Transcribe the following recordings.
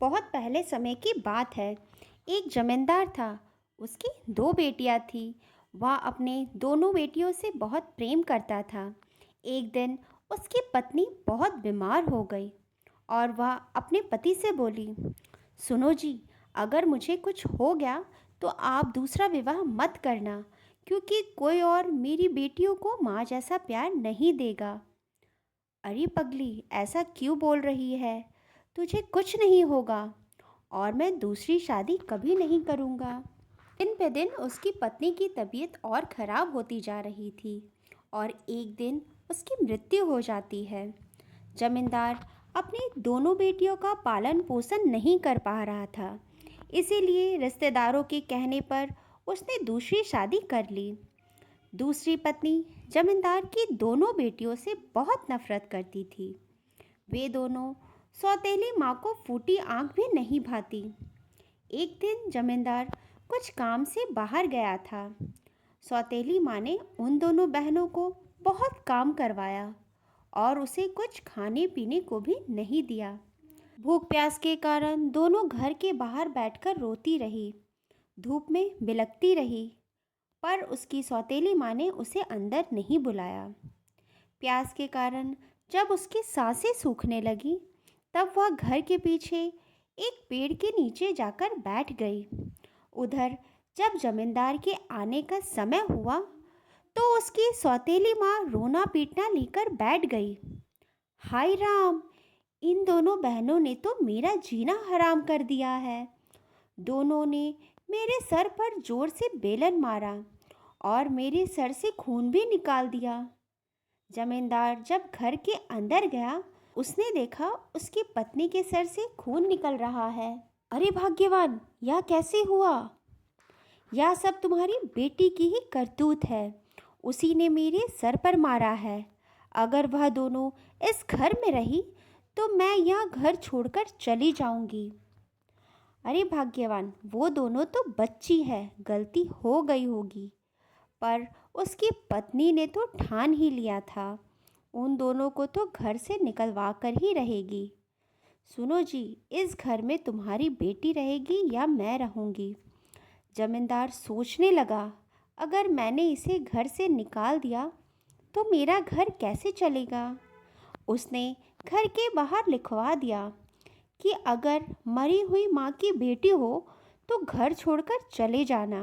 बहुत पहले समय की बात है। एक जमींदार था। उसकी दो बेटियां थीं। वह अपने दोनों बेटियों से बहुत प्रेम करता था। एक दिन उसकी पत्नी बहुत बीमार हो गई और वह अपने पति से बोली, सुनो जी, अगर मुझे कुछ हो गया तो आप दूसरा विवाह मत करना, क्योंकि कोई और मेरी बेटियों को माँ जैसा प्यार नहीं देगा। अरे पगली, ऐसा क्यों बोल रही है? तुझे कुछ नहीं होगा और मैं दूसरी शादी कभी नहीं करूँगा। दिन पे दिन उसकी पत्नी की तबीयत और ख़राब होती जा रही थी और एक दिन उसकी मृत्यु हो जाती है। जमींदार अपनी दोनों बेटियों का पालन पोषण नहीं कर पा रहा था, इसीलिए रिश्तेदारों के कहने पर उसने दूसरी शादी कर ली। दूसरी पत्नी जमींदार की दोनों बेटियों से बहुत नफरत करती थी। वे दोनों सौतेली माँ को फूटी आंख भी नहीं भाती। एक दिन जमींदार कुछ काम से बाहर गया था। सौतेली माँ ने उन दोनों बहनों को बहुत काम करवाया और उसे कुछ खाने पीने को भी नहीं दिया। भूख प्यास के कारण दोनों घर के बाहर बैठकर रोती रही, धूप में बिलखती रही, पर उसकी सौतेली माँ ने उसे अंदर नहीं बुलाया। प्यास के कारण जब उसकी सांसें सूखने लगी, तब वह घर के पीछे एक पेड़ के नीचे जाकर बैठ गई। उधर जब जमींदार के आने का समय हुआ, तो उसकी सौतेली माँ रोना पीटना लेकर बैठ गई। हाय राम, इन दोनों बहनों ने तो मेरा जीना हराम कर दिया है। दोनों ने मेरे सर पर जोर से बेलन मारा और मेरे सर से खून भी निकाल दिया। जमींदार जब घर के अंदर गया, उसने देखा उसकी पत्नी के सर से खून निकल रहा है। अरे भाग्यवान, यह कैसे हुआ? यह सब तुम्हारी बेटी की ही करतूत है। उसी ने मेरे सर पर मारा है। अगर वह दोनों इस घर में रही तो मैं यह घर छोड़कर चली जाऊंगी। अरे भाग्यवान, वो दोनों तो बच्ची है, गलती हो गई होगी, पर उसकी पत्नी ने तो ठान ही लिया था, उन दोनों को तो घर से निकलवा कर ही रहेगी। सुनो जी, इस घर में तुम्हारी बेटी रहेगी या मैं रहूँगी? जमींदार सोचने लगा, अगर मैंने इसे घर से निकाल दिया तो मेरा घर कैसे चलेगा। उसने घर के बाहर लिखवा दिया कि अगर मरी हुई माँ की बेटी हो तो घर छोड़कर चले जाना,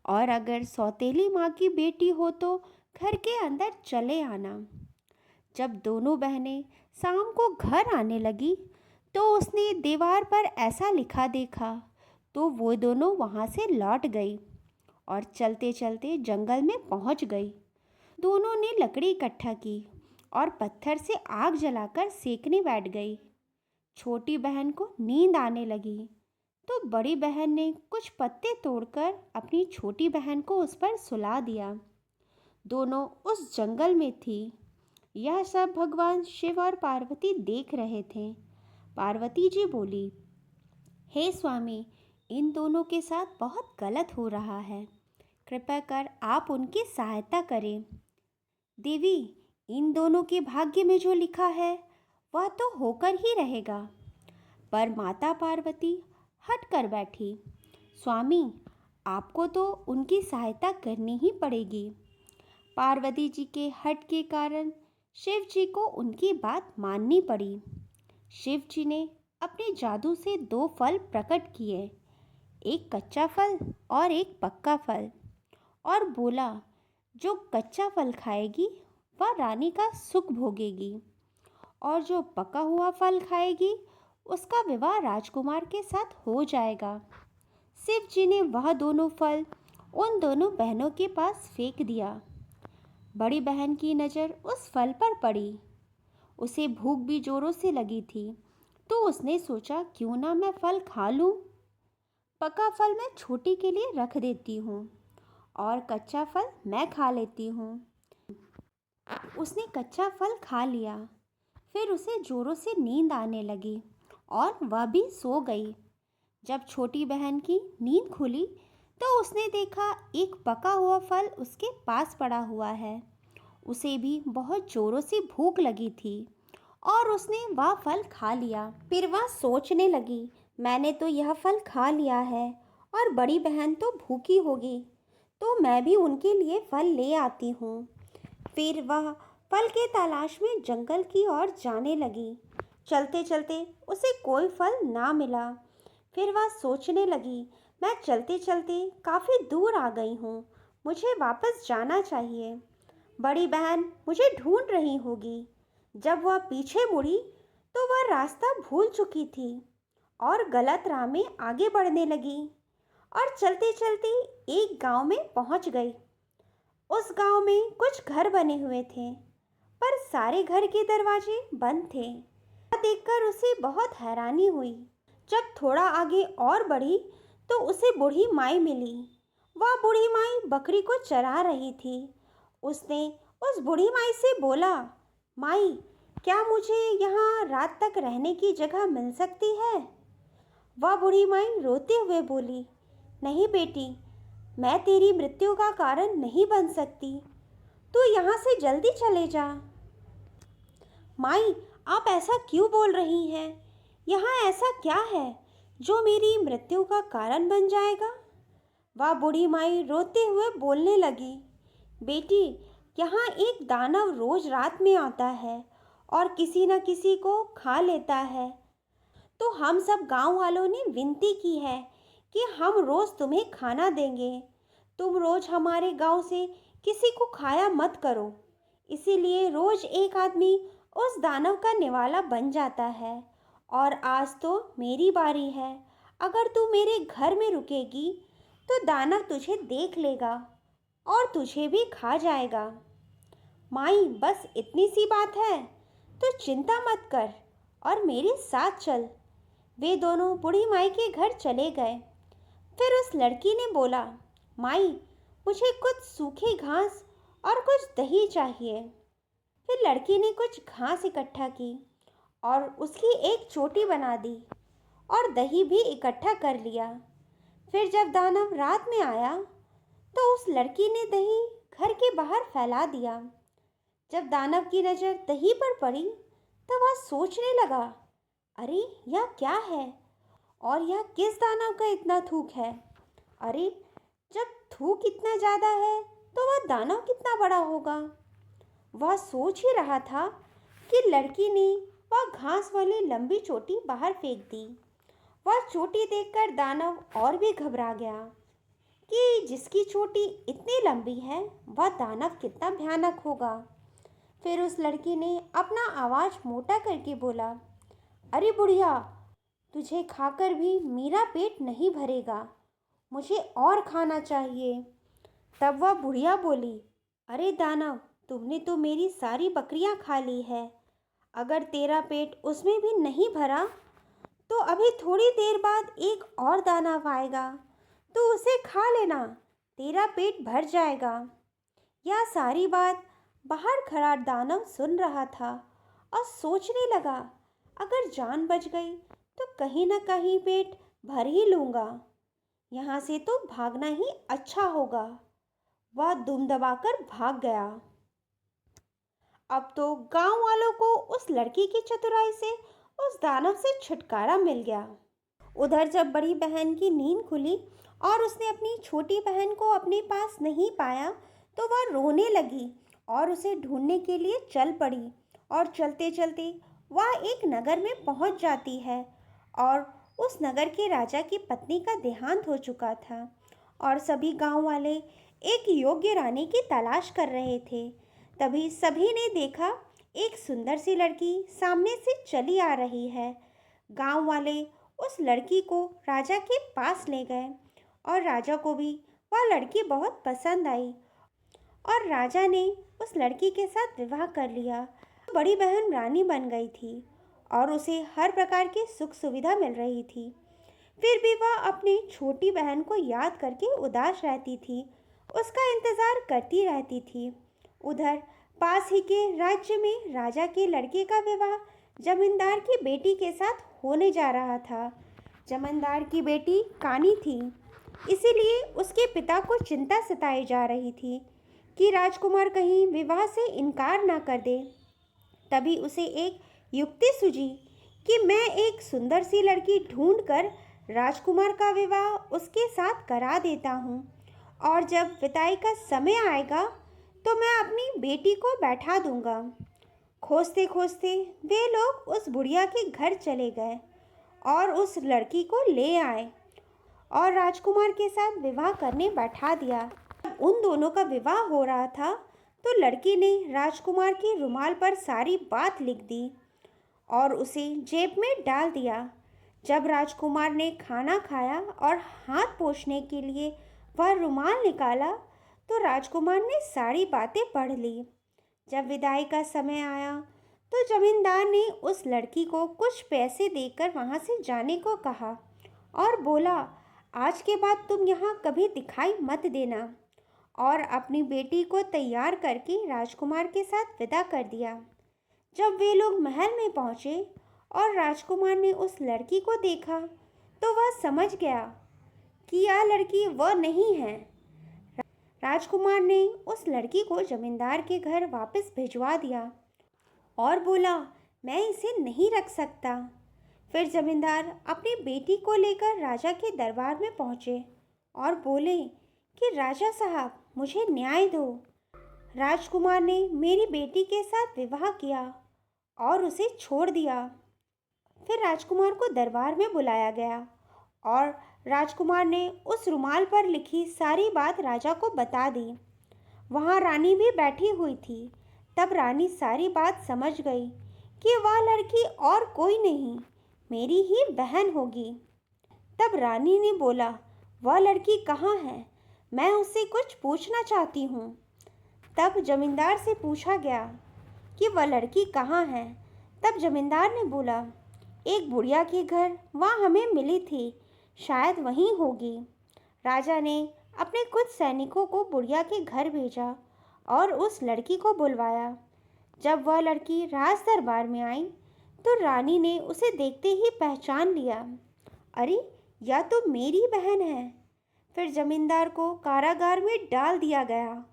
और अगर सौतेली माँ की बेटी हो तो घर के अंदर चले आना। जब दोनों बहनें शाम को घर आने लगी तो उसने दीवार पर ऐसा लिखा देखा, तो वो दोनों वहाँ से लौट गई और चलते चलते जंगल में पहुँच गई। दोनों ने लकड़ी इकट्ठा की और पत्थर से आग जलाकर सेकने बैठ गई। छोटी बहन को नींद आने लगी तो बड़ी बहन ने कुछ पत्ते तोड़कर अपनी छोटी बहन को उस पर सुला दिया। दोनों उस जंगल में थी। यह सब भगवान शिव और पार्वती देख रहे थे। पार्वती जी बोली, हे स्वामी, इन दोनों के साथ बहुत गलत हो रहा है, कृपया कर आप उनकी सहायता करें। देवी, इन दोनों के भाग्य में जो लिखा है वह तो होकर ही रहेगा। पर माता पार्वती हट कर बैठी। स्वामी, आपको तो उनकी सहायता करनी ही पड़ेगी। पार्वती जी के हट के कारण शिव जी को उनकी बात माननी पड़ी। शिव जी ने अपने जादू से दो फल प्रकट किए, एक कच्चा फल और एक पक्का फल, और बोला, जो कच्चा फल खाएगी वह रानी का सुख भोगेगी, और जो पका हुआ फल खाएगी उसका विवाह राजकुमार के साथ हो जाएगा। शिव जी ने वह दोनों फल उन दोनों बहनों के पास फेंक दिया। बड़ी बहन की नज़र उस फल पर पड़ी। उसे भूख भी जोरों से लगी थी, तो उसने सोचा, क्यों ना मैं फल खा लूँ। पका फल मैं छोटी के लिए रख देती हूँ और कच्चा फल मैं खा लेती हूँ। उसने कच्चा फल खा लिया। फिर उसे जोरों से नींद आने लगी और वह भी सो गई। जब छोटी बहन की नींद खुली तो उसने देखा एक पका हुआ फल उसके पास पड़ा हुआ है। उसे भी बहुत जोरों से भूख लगी थी और उसने वह फल खा लिया। फिर वह सोचने लगी, मैंने तो यह फल खा लिया है और बड़ी बहन तो भूखी होगी, तो मैं भी उनके लिए फल ले आती हूँ। फिर वह फल के तलाश में जंगल की ओर जाने लगी। चलते चलते उसे कोई फल ना मिला। फिर वह सोचने लगी, मैं चलते चलते काफ़ी दूर आ गई हूँ, मुझे वापस जाना चाहिए। बड़ी बहन मुझे ढूंढ रही होगी। जब वह पीछे मुड़ी तो वह रास्ता भूल चुकी थी और गलत राह में आगे बढ़ने लगी और चलते चलते एक गांव में पहुंच गई। उस गांव में कुछ घर बने हुए थे, पर सारे घर के दरवाजे बंद थे। यह देखकर उसे बहुत हैरानी हुई। जब थोड़ा आगे और बढ़ी तो उसे बूढ़ी माई मिली। वह बूढ़ी माई बकरी को चरा रही थी। उसने उस बूढ़ी माई से बोला, माई, क्या मुझे यहाँ रात तक रहने की जगह मिल सकती है? वह बूढ़ी माई रोते हुए बोली, नहीं बेटी, मैं तेरी मृत्यु का कारण नहीं बन सकती, तू यहाँ से जल्दी चले जा। माई, आप ऐसा क्यों बोल रही हैं? यहाँ ऐसा क्या है जो मेरी मृत्यु का कारण बन जाएगा? वह बूढ़ी माई रोते हुए बोलने लगी, बेटी, यहाँ एक दानव रोज रात में आता है और किसी न किसी को खा लेता है। तो हम सब गांव वालों ने विनती की है कि हम रोज़ तुम्हें खाना देंगे। तुम रोज़ हमारे गांव से किसी को खाया मत करो। इसीलिए रोज़ एक आदमी उस दानव का निवाला बन जाता है और आज तो मेरी बारी है। अगर तू मेरे घर में रुकेगी तो दानव तुझे देख लेगा और तुझे भी खा जाएगा। माई, बस इतनी सी बात है, तो चिंता मत कर और मेरे साथ चल। वे दोनों बूढ़ी माई के घर चले गए। फिर उस लड़की ने बोला, माई, मुझे कुछ सूखी घास और कुछ दही चाहिए। फिर लड़की ने कुछ घास इकट्ठा की और उसकी एक चोटी बना दी और दही भी इकट्ठा कर लिया। फिर जब दानव रात में आया तो उस लड़की ने दही घर के बाहर फैला दिया। जब दानव की नज़र दही पर पड़ी तो वह सोचने लगा, अरे यह क्या है और यह किस दानव का इतना थूक है? अरे, जब थूक इतना ज़्यादा है तो वह दानव कितना बड़ा होगा? वह सोच ही रहा था कि लड़की ने वह घास वाली लंबी चोटी बाहर फेंक दी। वह चोटी देखकर दानव और भी घबरा गया कि जिसकी चोटी इतनी लंबी है वह दानव कितना भयानक होगा। फिर उस लड़की ने अपना आवाज़ मोटा करके बोला, अरे बुढ़िया, तुझे खाकर भी मेरा पेट नहीं भरेगा, मुझे और खाना चाहिए। तब वह बुढ़िया बोली, अरे दानव, तुमने तो मेरी सारी बकरियां खा ली है। अगर तेरा पेट उसमें भी नहीं भरा तो अभी थोड़ी देर बाद एक और दानव आएगा, तो उसे खा लेना, तेरा पेट भर जाएगा। यह सारी बात बाहर खड़ा दानव सुन रहा था और सोचने लगा, अगर जान बच गई तो कहीं ना कहीं पेट भर ही लूँगा, यहाँ से तो भागना ही अच्छा होगा। वह दुम दबाकर भाग गया। अब तो गांव वालों को उस लड़की की चतुराई से उस दानव से छुटकारा मिल गया। उधर जब बड़ी बहन की नींद खुली और उसने अपनी छोटी बहन को अपने पास नहीं पाया तो वह रोने लगी और उसे ढूंढने के लिए चल पड़ी। और चलते चलते वह एक नगर में पहुंच जाती है और उस नगर के राजा की पत्नी का देहांत हो चुका था और सभी गांव वाले एक योग्य रानी की तलाश कर रहे थे। तभी सभी ने देखा एक सुंदर सी लड़की सामने से चली आ रही है। गांव वाले उस लड़की को राजा के पास ले गए और राजा को भी वह लड़की बहुत पसंद आई और राजा ने उस लड़की के साथ विवाह कर लिया। बड़ी बहन रानी बन गई थी और उसे हर प्रकार की सुख सुविधा मिल रही थी। फिर भी वह अपनी छोटी बहन को याद करके उदास रहती थी, उसका इंतज़ार करती रहती थी। उधर पास ही के राज्य में राजा के लड़के का विवाह जमींदार की बेटी के साथ होने जा रहा था। जमींदार की बेटी कानी थी, इसीलिए उसके पिता को चिंता सताई जा रही थी कि राजकुमार कहीं विवाह से इनकार ना कर दे। तभी उसे एक युक्ति सूझी कि मैं एक सुंदर सी लड़की ढूंढकर राजकुमार का विवाह उसके साथ करा देता हूँ, और जब विदाई का समय आएगा तो मैं अपनी बेटी को बैठा दूंगा। खोजते खोजते वे लोग उस बुढ़िया के घर चले गए और उस लड़की को ले आए और राजकुमार के साथ विवाह करने बैठा दिया। जब उन दोनों का विवाह हो रहा था तो लड़की ने राजकुमार के रुमाल पर सारी बात लिख दी और उसे जेब में डाल दिया। जब राजकुमार ने खाना खाया और हाथ पोंछने के लिए वह रुमाल निकाला तो राजकुमार ने सारी बातें पढ़ ली। जब विदाई का समय आया तो जमींदार ने उस लड़की को कुछ पैसे देकर वहाँ से जाने को कहा और बोला, आज के बाद तुम यहाँ कभी दिखाई मत देना, और अपनी बेटी को तैयार करके राजकुमार के साथ विदा कर दिया। जब वे लोग महल में पहुँचे और राजकुमार ने उस लड़की को देखा तो वह समझ गया कि यह लड़की वह नहीं है। राजकुमार ने उस लड़की को जमींदार के घर वापस भिजवा दिया और बोला, मैं इसे नहीं रख सकता। फिर जमींदार अपनी बेटी को लेकर राजा के दरबार में पहुँचे और बोले कि राजा साहब, मुझे न्याय दो। राजकुमार ने मेरी बेटी के साथ विवाह किया और उसे छोड़ दिया। फिर राजकुमार को दरबार में बुलाया गया और राजकुमार ने उस रुमाल पर लिखी सारी बात राजा को बता दी। वहाँ रानी भी बैठी हुई थी। तब रानी सारी बात समझ गई कि वह लड़की और कोई नहीं, मेरी ही बहन होगी। तब रानी ने बोला, वह लड़की कहाँ है? मैं उससे कुछ पूछना चाहती हूँ। तब जमींदार से पूछा गया कि वह लड़की कहाँ है। तब जमींदार ने बोला, एक बुढ़िया के घर, वहाँ हमें मिली थी, शायद वहीं होगी। राजा ने अपने कुछ सैनिकों को बुढ़िया के घर भेजा और उस लड़की को बुलवाया। जब वह लड़की राज दरबार में आई तो रानी ने उसे देखते ही पहचान लिया। अरे, यह तो मेरी बहन है। फिर जमींदार को कारागार में डाल दिया गया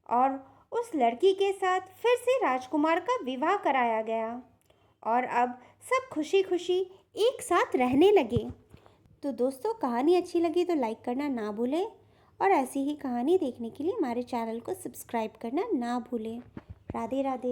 और उस लड़की के साथ फिर से राजकुमार का विवाह कराया गया और अब सब खुशी खुशी एक साथ रहने लगे। तो दोस्तों, कहानी अच्छी लगी तो लाइक करना ना भूलें और ऐसी ही कहानी देखने के लिए हमारे चैनल को सब्सक्राइब करना ना भूलें। राधे राधे।